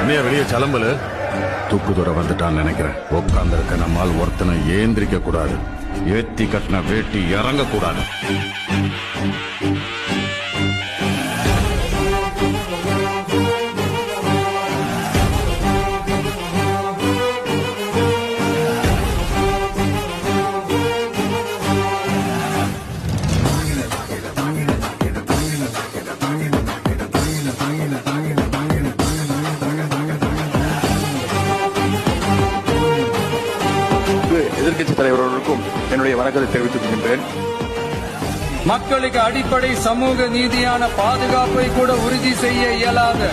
என்னைய வெளியே சலம்பலு தூக்கு தூர வந்துட்டான்னு நினைக்கிறேன். உட்கார்ந்திருக்க நம்மால் ஒருத்தனை ஏந்திரிக்க கூடாது. ஏத்தி கட்டின வேட்டி இறங்க கூடாது. எதிர்க்கட்சி தலைவர்களுக்கும் என்னுடைய வணக்கத்தை தெரிவித்துக் கொள்கின்றேன். மக்களுக்கு அடிப்படை சமூக நீதியான பாதுகாப்பை கூட உறுதி செய்ய இயலாத